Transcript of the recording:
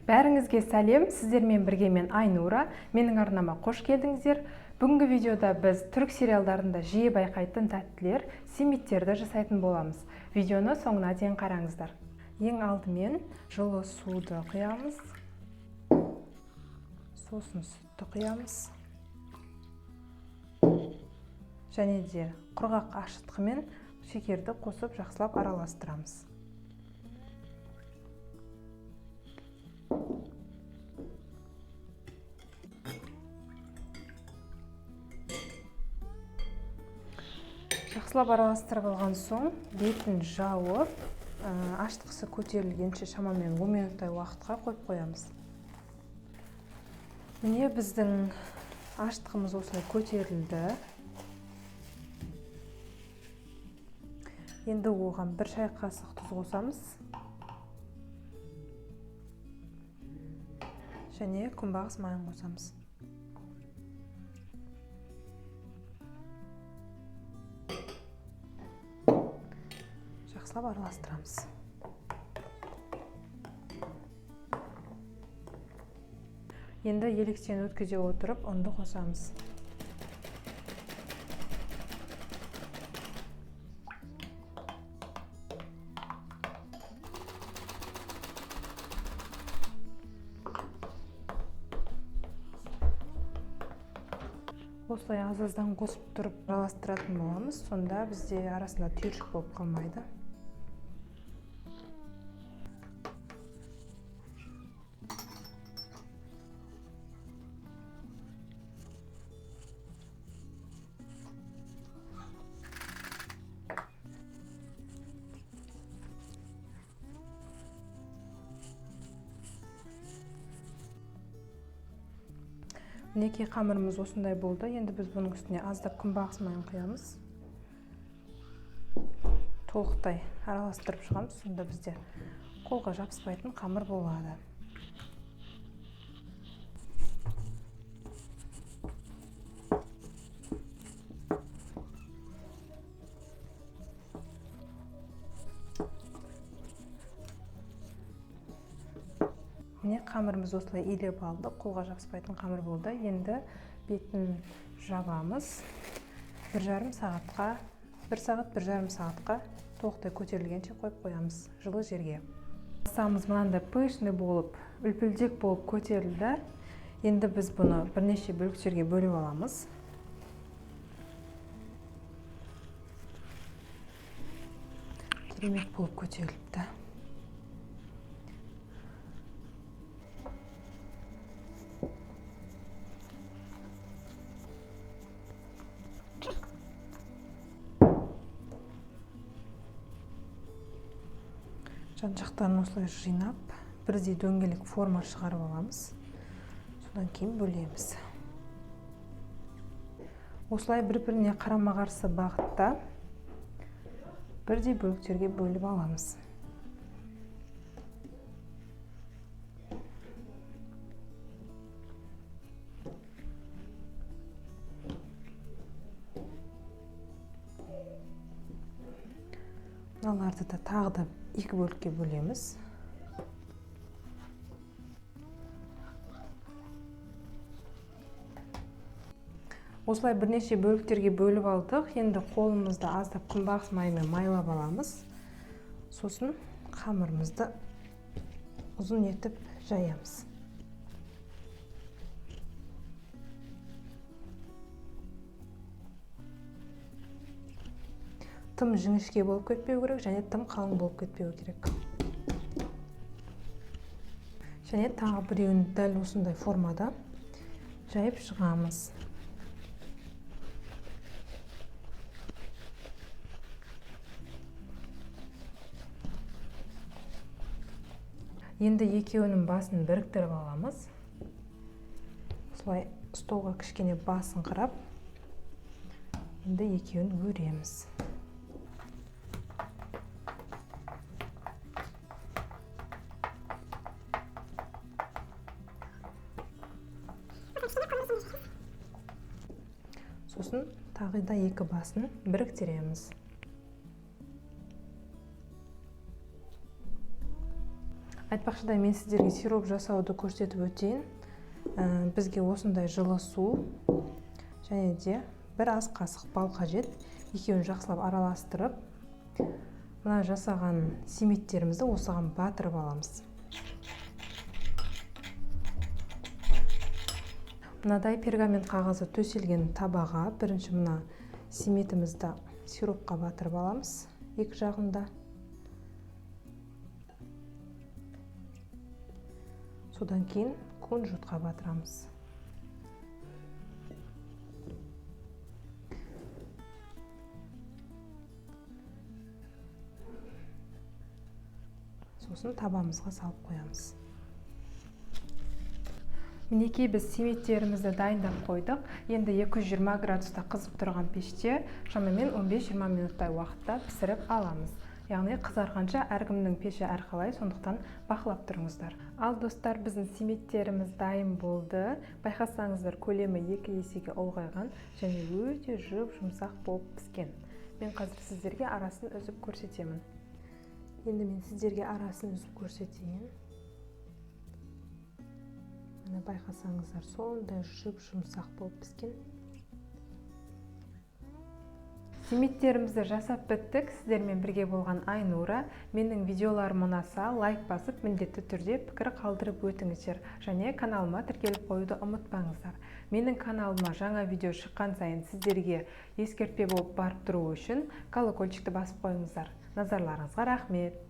Бәріңізге сәлем, сіздермен бірге мен Айнура, менің арнама қош келдіңіздер. Бүгінгі видеода біз түрік сериалдарында жиі байқайтын тәттілер, семиттерді жасайтын боламыз. Видеоны соңына дейін қараңыздар. Ең алдымен жылы суды құямыз, сосын сүтті құямыз, және де құрғақ ашытқымен шекерді қосып жақсылап араластырамыз. Жақсылап араластырып алған соң бетін жауып, ашытқысы көтерілгенше шамамен 10 минуттай уақытқа қойып қоямыз. Міне біздің ашытқымыз осылай көтерілді. Енді оған 1 шай қасық тұз қосамыз. Және күнбағыс майын қосамыз. Жақсылап араластырамыз. Енді електен өткізе отырып, ұнды қосамыз. Осылай аз-аздан қосып тұрып араластыратын боламыз, сонда бізде арасында түйіршік болып қалмайды. Мінекей қамырымыз осындай болды. Енді біз бұның үстіне аздап күнбағыс майын құямыз. Толықтай араластырып шығамыз. Сонда бізде қолға жабыспайтын қамыр болады. Міне қамырымыз осылай илеп алды, қолға жабыспайтын қамыр болды. Енді бетін жабамыз. 1,5 сағатқа, 1 сағат 1,5 сағатқа толықтай көтерілгенше қойып қоямыз жылы жерге. Масамыз мынандай пышный болып, үлпілдек болып көтерілді. Енді біз бұны бірнеше бөліктерге бөліп аламыз. Керемет болып көтеріліпті. Жан-жақтарын осылай жинап, бірдей дөңгелек форма шығарып аламыз. Содан кейін бөлеміз. Осылай бір-біріне қарама-қарсы бағытта бірдей бөліктерге бөліп аламыз. Мыналарды да тағы да 2 бөлікке бөлеміз. Осылай бірнеше бөліктерге бөліп алдық. Енді қолымызды аздап күнбағыс майымен майлап аламыз. Сосын қамырымызды ұзын етіп жаямыз. Тым жіңішке болып кетпеу керек, және тым қалың болып кетпеу керек. Және тағы біреуін дәл осындай формада жайып шығамыз. Енді екеуінің басын біріктіріп аламыз. Солай столға кішкене басын қырап, енді екеуін өреміз. Сосын тағы да 2 басын біріктіреміз. Айтпақшыда мен сіздерге сироп жасауды көрсетіп өтейін. Бізге осындай жылы су және де бір ас қасық бал қажет. Екеуін жақсылап араластырып, мына жасаған семеттерімізді осыған батырып аламыз. Мынадай пергамент қағазы төселген табаға бірінші мына семетімізді сиропқа батырып аламыз, екі жағында. Содан кейін кунжутқа батырамыз. Сосын табамызға салып қоямыз. Мінекей біз семеттерімізді дайындап қойдық. Енді 220 градуста қызып тұрған пеште шамамен 15-20 минуттай уақытта пісіріп аламыз. Яғни қызарғанша әркімнің пеші әрқалай, сондықтан бақылап тұрыңыздар. Ал достар, біздің семеттеріміз дайын болды. Байқасаңыздар, көлемі 2 есеге ұлғайған және өте жұмсақ болып піскен. Мен қазір сіздерге арасын үзіп көрсетемін. Енді мен сіздерге арасын үзіп көрсетейін. Міне байқасаңыздар, сондай жұмсақ болып піскен. Семеттерімізді жасап біттік. Сіздермен бірге болған Айнура. Менің видеоларым ұнаса, лайк басып, міндетті түрде пікір қалдырып өтіңіздер. Және каналыма тіркеліп қоюды ұмытпаңыздар. Менің каналыма жаңа видео шыққан сайын сіздерге ескертпе болып барып тұру үшін колокольчикті басып қойыңыздар. Назарларыңызға рахмет.